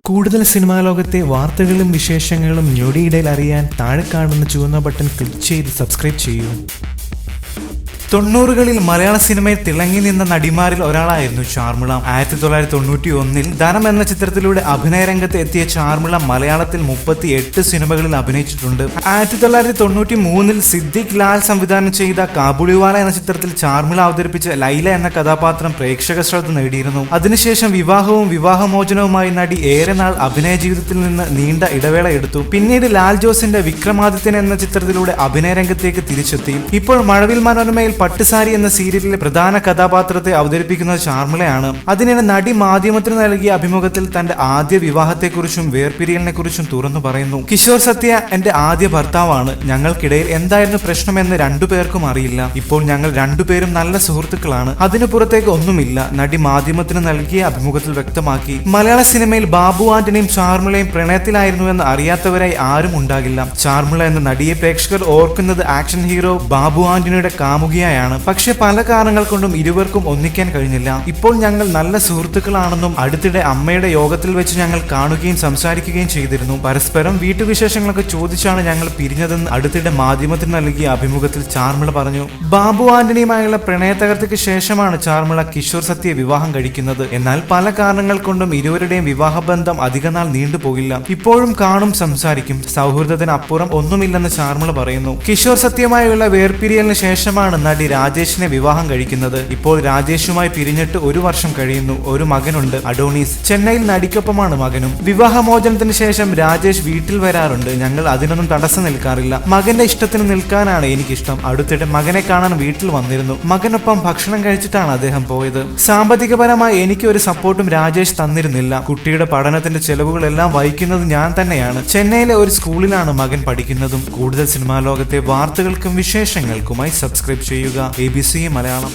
കൂടുതൽ സിനിമാ ലോകത്തെ വാർത്തകളും വിശേഷങ്ങളും ഞൊടിയിടയിൽ അറിയാൻ താഴെ കാണുന്ന ചുവന്ന ബട്ടൺ ക്ലിക്ക് ചെയ്ത് സബ്സ്ക്രൈബ് ചെയ്യൂ. 90കളിൽ മലയാള സിനിമയിൽ തിളങ്ങി നിന്ന നടിമാരിൽ ഒരാളായിരുന്നു ചാർമിള. 1991 ധനം എന്ന ചിത്രത്തിലൂടെ അഭിനയ രംഗത്ത് എത്തിയ ചാർമിള മലയാളത്തിൽ 38 സിനിമകളിൽ അഭിനയിച്ചിട്ടുണ്ട്. 1993 സിദ്ദിഖ് ലാൽ സംവിധാനം ചെയ്ത കാബൂളിവാല എന്ന ചിത്രത്തിൽ ചാർമിള അവതരിപ്പിച്ച ലൈല എന്ന കഥാപാത്രം പ്രേക്ഷക ശ്രദ്ധ നേടിയിരുന്നു. അതിനുശേഷം വിവാഹവും വിവാഹമോചനവുമായി നടി ഏറെ നാൾ അഭിനയ ജീവിതത്തിൽ നിന്ന് നീണ്ട ഇടവേള എടുത്തു. പിന്നീട് ലാൽ ജോസിന്റെ വിക്രമാദിത്യൻ എന്ന ചിത്രത്തിലൂടെ അഭിനയ രംഗത്തേക്ക് തിരിച്ചെത്തി. ഇപ്പോൾ മഴവിൽ മനോരമയിൽ പട്ടുസാരി എന്ന സീരിയലിലെ പ്രധാന കഥാപാത്രത്തെ അവതരിപ്പിക്കുന്നത് ചാർമിളയാണ്. അതിനിടെ നടി മാധ്യമത്തിന് നൽകിയ അഭിമുഖത്തിൽ തന്റെ ആദ്യ വിവാഹത്തെക്കുറിച്ചും വേർപിരിയലിനെ കുറിച്ചും തുറന്നു പറയുന്നു. കിഷോർ സത്യ എന്റെ ആദ്യ ഭർത്താവാണ്. ഞങ്ങൾക്കിടയിൽ എന്തായിരുന്നു പ്രശ്നമെന്ന് രണ്ടുപേർക്കും അറിയില്ല. ഇപ്പോൾ ഞങ്ങൾ രണ്ടുപേരും നല്ല സുഹൃത്തുക്കളാണ്. അതിനു പുറത്തേക്ക് ഒന്നുമില്ല, നടി മാധ്യമത്തിന് നൽകിയ അഭിമുഖത്തിൽ വ്യക്തമാക്കി. മലയാള സിനിമയിൽ ബാബു ആന്റണിയും ചാർമിളയും പ്രണയത്തിലായിരുന്നുവെന്ന് അറിയാത്തവരായി ആരും ഉണ്ടാകില്ല. ചാർമിള എന്ന നടിയെ പ്രേക്ഷകർ ഓർക്കുന്നത് ആക്ഷൻ ഹീറോ ബാബു ആന്റണിയുടെ കാമുകിയായി. പക്ഷെ പല കാരണങ്ങൾ കൊണ്ടും ഇരുവർക്കും ഒന്നിക്കാൻ കഴിഞ്ഞില്ല. ഇപ്പോൾ ഞങ്ങൾ നല്ല സുഹൃത്തുക്കളാണെന്നും അടുത്തിടെ അമ്മയുടെ യോഗത്തിൽ വെച്ച് ഞങ്ങൾ കാണുകയും സംസാരിക്കുകയും ചെയ്തിരുന്നു. പരസ്പരം വീട്ടുവിശേഷങ്ങളൊക്കെ ചോദിച്ചാണ് ഞങ്ങൾ പിരിഞ്ഞതെന്ന് അടുത്തിടെ മാധ്യമത്തിന് നൽകിയ അഭിമുഖത്തിൽ ചാർമിള പറഞ്ഞു. ബാബു ആന്റണിയുമായുള്ള പ്രണയത്തകർച്ചയ്ക്ക് ശേഷമാണ് ചാർമിള കിഷോർ സത്യയെ വിവാഹം കഴിക്കുന്നത്. എന്നാൽ പല കാരണങ്ങൾ കൊണ്ടും ഇരുവരുടെയും വിവാഹബന്ധം അധികനാൾ നീണ്ടുപോകില്ല. ഇപ്പോഴും കാണും, സംസാരിക്കും. സൗഹൃദത്തിന് അപ്പുറം ഒന്നുമില്ലെന്ന് ചാർമിള പറയുന്നു. കിഷോർ സത്യമായുള്ള വേർപിരിയലിന് ശേഷമാണ് നടി രാജേഷിനെ വിവാഹം കഴിക്കുന്നത്. ഇപ്പോൾ രാജേഷുമായി പിരിഞ്ഞിട്ട് 1 വർഷം കഴിയുന്നു. ഒരു മകനുണ്ട്, അഡോണീസ്. ചെന്നൈയിൽ നടിക്കൊപ്പമാണ് മകനും. വിവാഹമോചനത്തിന് ശേഷം രാജേഷ് വീട്ടിൽ വരാറുണ്ട്. ഞങ്ങൾ അതിനൊന്നും തടസ്സം നിൽക്കാറില്ല. മകന്റെ ഇഷ്ടത്തിന് നിൽക്കാനാണ് എനിക്കിഷ്ടം. അടുത്തിടെ മകനെ കാണാൻ വീട്ടിൽ വന്നിരുന്നു. മകനൊപ്പം ഭക്ഷണം കഴിച്ചിട്ടാണ് അദ്ദേഹം പോയത്. സാമ്പത്തികപരമായി എനിക്ക് ഒരു സപ്പോർട്ടും രാജേഷ് തന്നിരുന്നില്ല. കുട്ടിയുടെ പഠനത്തിന്റെ ചെലവുകളെല്ലാം വഹിക്കുന്നത് ഞാൻ തന്നെയാണ്. ചെന്നൈയിലെ ഒരു സ്കൂളിലാണ് മകൻ പഠിക്കുന്നതും. കൂടുതൽ സിനിമാ ലോകത്തെ വാർത്തകൾക്കും വിശേഷങ്ങൾക്കുമായി സബ്സ്ക്രൈബ് ചെയ്യുക ABC മലയാളം.